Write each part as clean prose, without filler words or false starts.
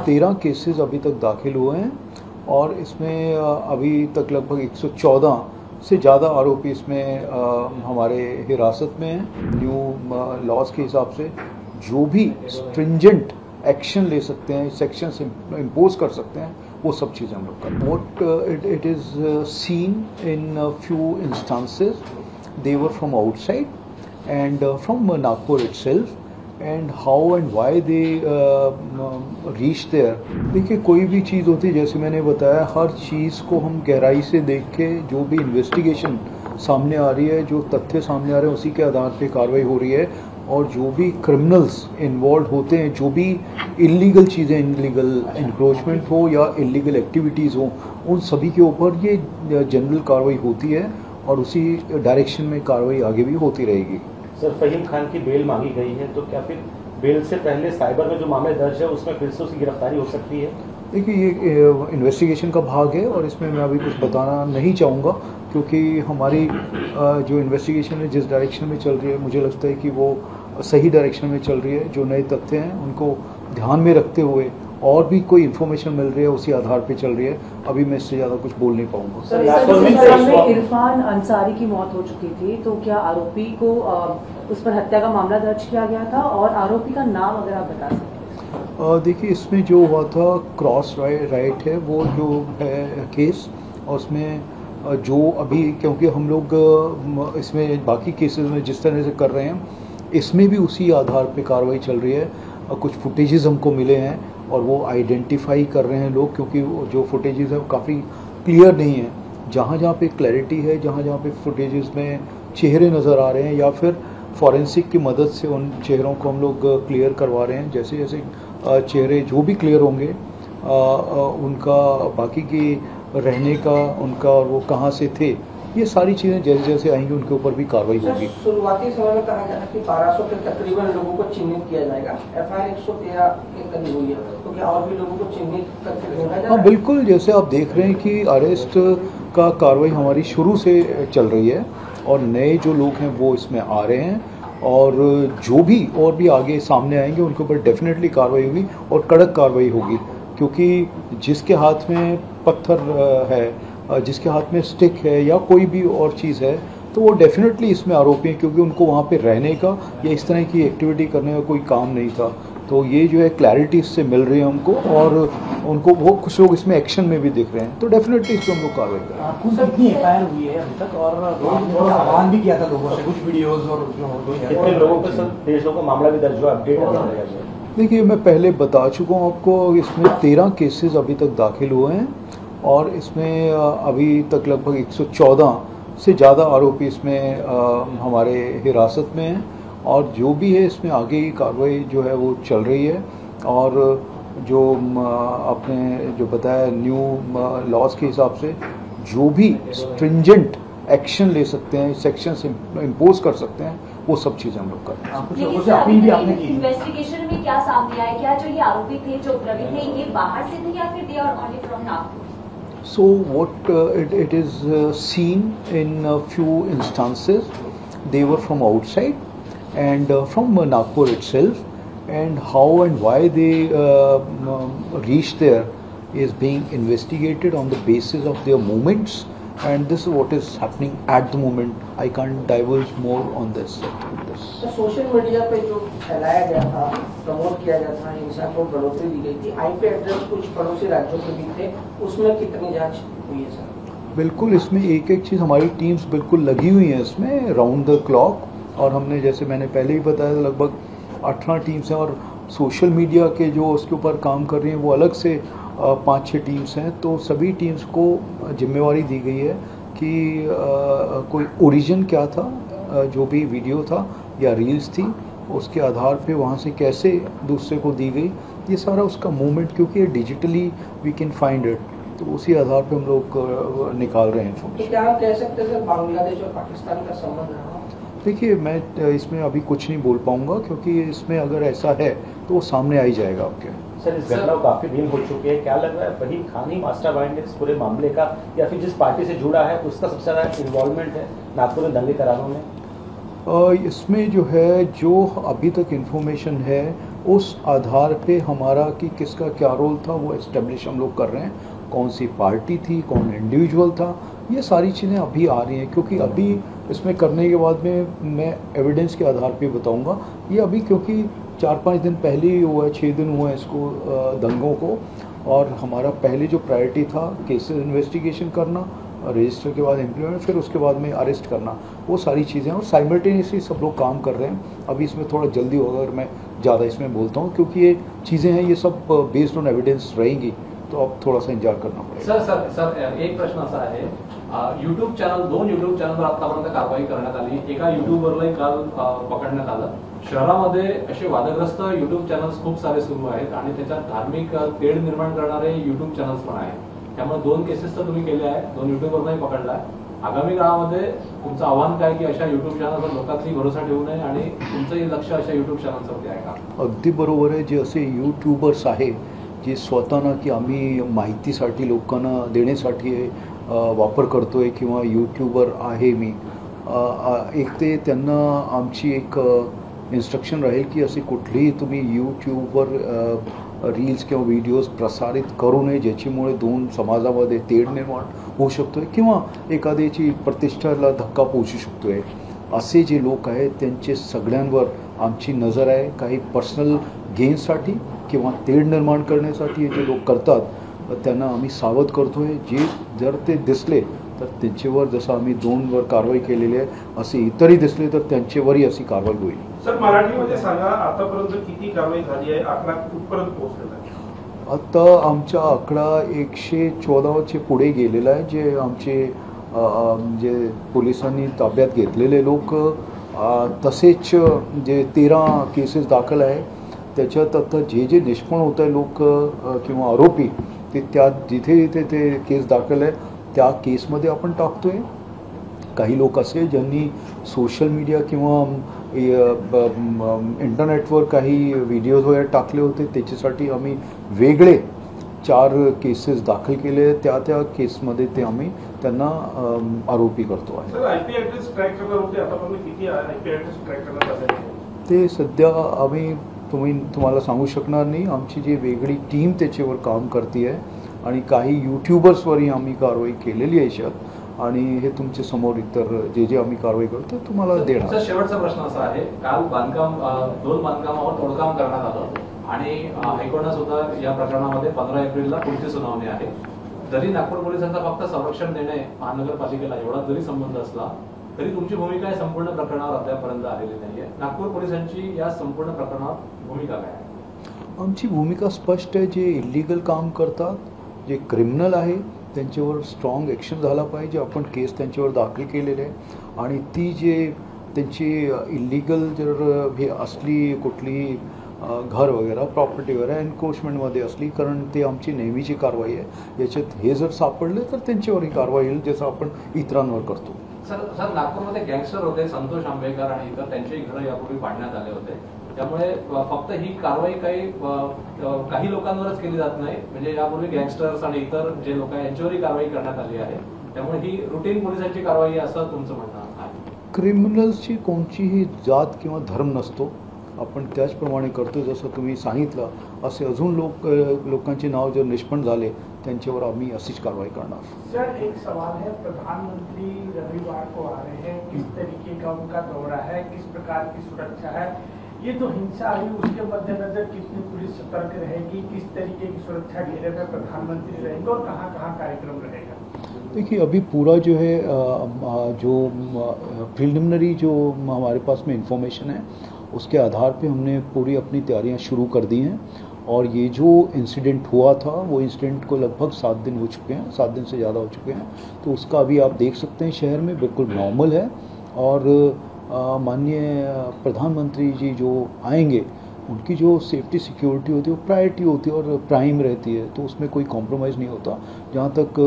13 cases अभी तक दाखिल हुए हैं और इसमें अभी तक लगभग 114 से ज़्यादा आरोपी इसमें हमारे हिरासत में हैं। न्यू लॉज के हिसाब से जो भी स्ट्रिंजेंट एक्शन ले सकते हैं, सेक्शन इम्पोज कर सकते हैं, वो सब चीज़ें हम लोग कर। What it is seen in few instances they were from outside and from Nagpur itself and how and why they reached there। देखिए कोई भी चीज़ होती है, जैसे मैंने बताया, हर चीज़ को हम गहराई से देख के जो भी इन्वेस्टिगेशन सामने आ रही है, जो तथ्य सामने आ रहे हैं, उसी के आधार पे कार्रवाई हो रही है। और जो भी क्रिमिनल्स इन्वॉल्व होते हैं, जो भी इलीगल चीज़ें, इलीगल इंक्रोचमेंट हो या इलीगल एक्टिविटीज़ हो, उन सभी के ऊपर ये जनरल कार्रवाई होती है और उसी डायरेक्शन में कार्रवाई आगे भी होती रहेगी। सर, फहीम खान की बेल मांगी गई है, तो क्या फिर बेल से पहले साइबर में जो मामले दर्ज है उसमें फिर से उसकी गिरफ्तारी हो सकती है? देखिए ये इन्वेस्टिगेशन का भाग है और इसमें मैं अभी कुछ बताना नहीं चाहूँगा, क्योंकि हमारी जो इन्वेस्टिगेशन है जिस डायरेक्शन में चल रही है, मुझे लगता है कि वो सही डायरेक्शन में चल रही है। जो नए तथ्य हैं उनको ध्यान में रखते हुए और भी कोई इन्फॉर्मेशन मिल रही है उसी आधार पे चल रही है। अभी मैं इससे ज़्यादा कुछ बोल नहीं पाऊंगा। सर, इरफान अंसारी की मौत हो चुकी थी, तो क्या आरोपी को उस पर हत्या का मामला दर्ज किया गया था और आरोपी का नाम अगर आप बता सकें? देखिए इसमें जो हुआ था क्रॉस राइट है वो जो है केस, और उसमें जो अभी, क्योंकि हम लोग इसमें बाकी केसेस में जिस तरह से कर रहे हैं, इसमें भी उसी आधार पे कार्रवाई चल रही है। कुछ फुटेजेस हमको मिले हैं और वो आइडेंटिफाई कर रहे हैं लोग, क्योंकि जो फुटेजेस है वो काफ़ी क्लियर नहीं है। जहाँ जहाँ पे क्लैरिटी है, जहाँ जहाँ पे फुटेजेस में चेहरे नज़र आ रहे हैं या फिर फॉरेंसिक की मदद से उन चेहरों को हम लोग क्लियर करवा रहे हैं। जैसे जैसे चेहरे जो भी क्लियर होंगे, उनका बाकी की रहने का, उनका और वो कहाँ से थे, ये सारी चीज़ें जैसे जैसे आएंगी उनके ऊपर भी कार्रवाई होगी। शुरुआती समय में कहा गया था कि 1200 के तकरीबन लोगों को चिन्हित किया जाएगा। एफआईआर 113 के करीब हुई है, तो क्या और भी लोगों को चिन्हित करके भेजा जाएगा? हाँ बिल्कुल, जैसे आप देख रहे हैं कि अरेस्ट का कार्रवाई हमारी शुरू से चल रही है और नए जो लोग हैं वो इसमें आ रहे हैं, और जो भी और भी आगे सामने आएंगे उनके ऊपर डेफिनेटली कार्रवाई होगी और कड़क कार्रवाई होगी। क्योंकि जिसके हाथ में पत्थर है, जिसके हाथ में स्टिक है या कोई भी और चीज़ है, तो वो डेफिनेटली इसमें आरोपी हैं, क्योंकि उनको वहाँ पे रहने का या इस तरह की एक्टिविटी करने का कोई काम नहीं था। तो ये जो है क्लैरिटी इससे मिल रही है हमको, और उनको वो कुछ लोग इसमें एक्शन में भी दिख रहे हैं, तो डेफिनेटली इस पर हम लोग कार्रवाई करें। कितनी एफआईआर हुई है अभी तक, और आह्वान भी किया था लोगों से, कुछ वीडियोस और कितने लोगों के साथ देशों का मामला भी दर्ज हुआ, अपडेट? देखिए मैं पहले बता चुका हूँ आपको, इसमें 13 केसेस अभी तक दाखिल हुए हैं और इसमें अभी तक लगभग 114 से ज़्यादा आरोपी इसमें हमारे हिरासत में हैं, और जो भी है इसमें आगे की कार्रवाई जो है वो चल रही है। और जो आपने जो बताया न्यू लॉज के हिसाब से जो भी स्ट्रिंजेंट एक्शन ले सकते हैं, सेक्शन इम्पोज कर सकते हैं, वो सब चीज़ें हम लोग करते हैं। इन्वेस्टिगेशन में क्या सामने आया, क्या जो ये आरोपी थे, जो प्रवीण थे, ये बाहर से थे या फिर they are only from Nagpur? So what it is seen in a few instances, they were from outside and from Nagpur itself, and how and why they reached there is being investigated on the basis of their movements, and this is what is happening at the moment. I can't divulge more on this. तो social media पे जो फैलाया गया था, promote किया गया था, हिंसा को बढ़ोतरी दी गई थी, आईपी एड्रेस कुछ पड़ोसी राज्यों के भी थे, उसमें कितनी जांच हुई है सर? बिल्कुल, इसमें एक एक चीज़ हमारी टीम्स बिल्कुल लगी हुई हैं इसमें राउंड द क्लॉक, और हमने जैसे मैंने पहले ही बताया था लगभग 18 टीम्स हैं, और सोशल मीडिया के जो उसके ऊपर काम कर रही हैं वो अलग से 5-6 टीम्स हैं। तो सभी टीम्स को जिम्मेवारी दी गई है कि कोई ओरिजिन क्या था, जो भी वीडियो था या रील्स थी, उसके आधार पे वहाँ से कैसे दूसरे को दी गई, ये सारा उसका मूवमेंट, क्योंकि digitally we can find it, तो उसी आधार पे हम लोग निकाल रहे हैं। क्या आप कह सकते हैं बांग्लादेश और पाकिस्तान का संबंध रहा? देखिए मैं इसमें अभी कुछ नहीं बोल पाऊंगा, क्योंकि इसमें अगर ऐसा है तो वो सामने आ ही जाएगा आपके। सर, इस घटना को काफी दिन हो चुके हैं, क्या लग रहा है फहीम खान ही मास्टरमाइंड है इस पूरे मामले का, या फिर जिस पार्टी से जुड़ा है उसका सबसे ज्यादा इन्वॉल्वमेंट है नागपुर में दंगे करारों में? इसमें जो है, जो अभी तक इन्फॉर्मेशन है उस आधार पे हमारा कि किसका क्या रोल था वो एस्टेब्लिश हम लोग कर रहे हैं। कौन सी पार्टी थी, कौन इंडिविजुअल था, ये सारी चीज़ें अभी आ रही हैं, क्योंकि अभी इसमें करने के बाद में मैं एविडेंस के आधार पे बताऊंगा। ये अभी क्योंकि 4-5 दिन पहले ही हुआ है, 6 दिन हुए हैं इसको दंगों को, और हमारा पहले जो प्रायोरिटी था केसेस इन्वेस्टिगेशन करना, रजिस्टर के बाद इम्प्लीमेंट, फिर उसके बाद में अरेस्ट करना, वो सारी चीज़ें, और साइमल्टेनियसली सब लोग काम कर रहे हैं। अभी इसमें थोड़ा जल्दी होगा अगर मैं ज़्यादा इसमें बोलता हूँ, क्योंकि ये चीज़ें हैं, ये सब बेस्ड ऑन एविडेंस रहेंगी, तो अब थोड़ा सा इंतजार करना पड़ेगा। सर एक प्रश्न असा आहे, यूट्यूब चॅनल 2 यूट्यूब चॅनलवर आतापर्यंत कारवाई करण्यात आली, एका यूट्यूबरलाही काल पकडण्यात आलं। शहरामध्ये असे वादग्रस्त यूट्यूब चॅनल्स खूप सारे सुरू आहेत आणि त्याच्यात धार्मिक तेढ निर्माण करणारे यूट्यूब चॅनल्स पण आहेत। त्यामुळे 2 केसेस तर तुम्ही केल्या आहेत, 2 यूट्यूबरलाही पकडलाय। आगामी काळामध्ये तुमचं आव्हान काय की अशा यूट्यूब चॅनलवर लोकांनी भरोसा ठेवू नये आणि तुमचंही लक्ष अशा यूट्यूब चॅनल्सवरती आहे का? अगदी बरोबर आहे। जे असे यूट्यूबर्स आहे जे स्वतःना की आम्ही माहितीसाठी लोकांना देण्यासाठी वापर करतोय किंवा यूट्यूबर आहे मी, एक ते त्यांना आमची एक इन्स्ट्रक्शन राहील की असे कुठलेही तुम्ही यूट्यूबवर रील्स किंवा व्हिडिओज प्रसारित करू नये ज्याच्यामुळे 2 समाजामध्ये तेढ निर्माण होऊ शकतोय किंवा एखाद्याची प्रतिष्ठेला धक्का पोहोचू शकतोय। असे जे लोक आहेत त्यांचे सगळ्यांवर आमची नजर आहे। काही पर्सनल गेनसाठी किंवा तेढ निर्माण करण्यासाठी जे लोक करतात त्यांना आम्ही सावध करतोय। जे जर ते दिसले तर त्यांच्यावर जसं आम्ही 2वर कारवाई केलेली आहे, असे इतरही दिसले तर त्यांच्यावरही अशी कारवाई होईल। सर मराठीमध्ये सांगा, आतापर्यंत किती कारवाई झाली आहे, आकडा कुठपर्यंत पोहोचलेला आहे? आता आमचा आकडा 114च्या पुढे गेलेला आहे। जे आमचे जे पोलिसांनी ताब्यात घेतलेले लोक, तसेच जे 13 केसेस दाखल आहे त्याच्यात आता जे निष्पन्न होत आहे लोक किंवा आरोपी ते त्या जिथे ते केस दाखल आहे त्या केसमध्ये आपण टाकतोय। काही लोक असे ज्यांनी सोशल मीडिया किंवा इंटरनेटवर काही व्हिडिओज वगैरे टाकले होते, त्याच्यासाठी आम्ही वेगळे 4 केसेस दाखल केले। त्या केसमध्ये ते आम्ही त्यांना आरोपी करतो आहे। सर आयपी ॲड्रेस ट्रॅक करणार होते, आतापर्यंत किती आयपी ॲड्रेस ट्रॅक करण्यात आले आहे? ते सध्या आम्ही तुम्हाला सांगू शकणार नाही। आमची जी वेगळी टीम त्याच्यावर काम करते आहे आणि काही यूट्यूबर्सवरही आम्ही कारवाई केलेली आहे याच्यात, आणि हे तुमच्या समोर इतर जे आम्ही कारवाई करतो तुम्हाला देणार। सर शेवटचा प्रश्न असा आहे, काल 2 बांधकामावर तोडकाम करण्यात आलं आणि हायकोर्टाने सुद्धा या प्रकरणामध्ये 15 एप्रिलला पुढची सुनावणी आहे। जरी नागपूर पोलिसांचा फक्त संरक्षण देणे महानगरपालिकेला एवढा जरी संबंध असला तरी तुमची भूमिका संपूर्ण प्रकरणावर अद्यापर्यंत आलेली नाहीये। नागपूर पोलिसांची या संपूर्ण प्रकरणावर भूमिका काय आहे? आमची भूमिका स्पष्ट आहे। जे इलिगल काम करतात, जे क्रिमिनल आहे त्यांच्यावर स्ट्रॉंग ॲक्शन झाला पाहिजे। आपण केस त्यांच्यावर दाखल केलेले आहे आणि ती जे त्यांची इलिगल जर हे असली कुठली घर वगैरे प्रॉपर्टी वगैरे एन्क्रोचमेंटमध्ये असली, कारण ते आमची नेहमीची कारवाई आहे। याच्यात हे जर सापडले तर त्यांच्यावरही कारवाई होईल जसं आपण इतरांवर करतो। सर नागपूरमध्ये गँगस्टर होते संतोष आंबेकर आणि इतर त्यांचेही घर यापूर्वी पाडण्यात आले होते, त्यामुळे फक्त ही कारवाई काही लोकांवरच केली जात नाही, म्हणजे यापूर्वी गँगस्टर्स आणि इतर जे लोक आहेत यांच्यावरही कारवाई करण्यात आली आहे, त्यामुळे ही रुटीन पोलिसांची कारवाई आहे असं तुमचं म्हणणं आहे? क्रिमिनल्सची कोणतीही जात किंवा धर्म नसतो, आपण त्याचप्रमाणे करतो जसं तुम्ही सांगितलं। असे अजून लोकांचे नाव जर निष्पन्न झाले त्यांच्यावर आम्ही अशीच कारवाई करणार। सर एक सवाल है, प्रधानमंत्री रविवार को आ रहे हैं, किस तरीके का उनका दौरा है, किस प्रकार की सुरक्षा है, ये जो हिंसा हुई उसके मद्देनजर कितनी पुलिस सतर्क रहेगी, किस तरीके की सुरक्षा घेरे में प्रधानमंत्री रहेंगे और कहाँ कहाँ कार्यक्रम रहेगा? देखिए अभी पूरा जो है जो प्रिलिमिनरी जो हमारे पास में इंफॉर्मेशन है उसके आधार पे हमने पूरी अपनी तैयारियां शुरू कर दी हैं, और ये जो इंसिडेंट हुआ था वो इंसिडेंट को लगभग 7 दिन हो चुके हैं, 7 दिन से ज़्यादा हो चुके हैं। तो उसका अभी आप देख सकते हैं शहर में बिल्कुल नॉर्मल है, और माननीय प्रधानमंत्री जी जो आएंगे उनकी जो सेफ्टी सिक्योरिटी होती है वो प्रायोरिटी होती है और प्राइम रहती है, तो उसमें कोई कॉम्प्रोमाइज़ नहीं होता। जहाँ तक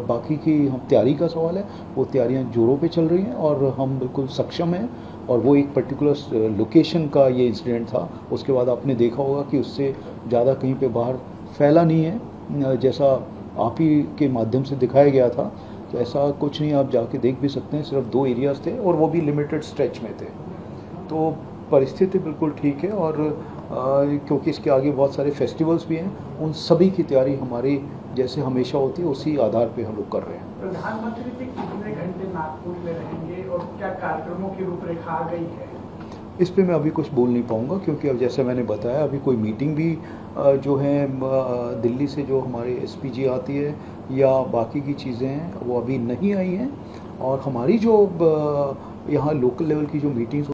बाकी की हम तैयारी का सवाल है, वो तैयारियाँ जोरों पे चल रही हैं और हम बिल्कुल सक्षम हैं। और वो एक पर्टिकुलर लोकेशन का ये इंसिडेंट था, उसके बाद आपने देखा होगा कि उससे ज़्यादा कहीं पे बाहर फैला नहीं है, जैसा आप ही के माध्यम से दिखाया गया था तो ऐसा कुछ नहीं, आप जाके देख भी सकते हैं, सिर्फ 2 एरियाज़ थे और वो भी लिमिटेड स्ट्रेच में थे। तो परिस्थिति बिल्कुल ठीक है और क्योंकि इसके आगे बहुत सारे फेस्टिवल्स भी हैं, उन सभी की तैयारी हमारी जैसे हमेशा होती है उसी आधार पे हम लोग कर रहे हैं। प्रधानमंत्री जी कितने घंटे नागपुर में रहेंगे और क्या कार्यक्रमों की रूपरेखा आ गई है? इस पे मैं अभी कुछ बोल नहीं पाऊँगा क्योंकि अब जैसे मैंने बताया अभी कोई मीटिंग भी जो है दिल्ली से जो हमारे एसपीजी आती है या बाकी की चीज़ें हैं वो अभी नहीं आई हैं और हमारी जो यहाँ लोकल लेवल की जो मीटिंग्स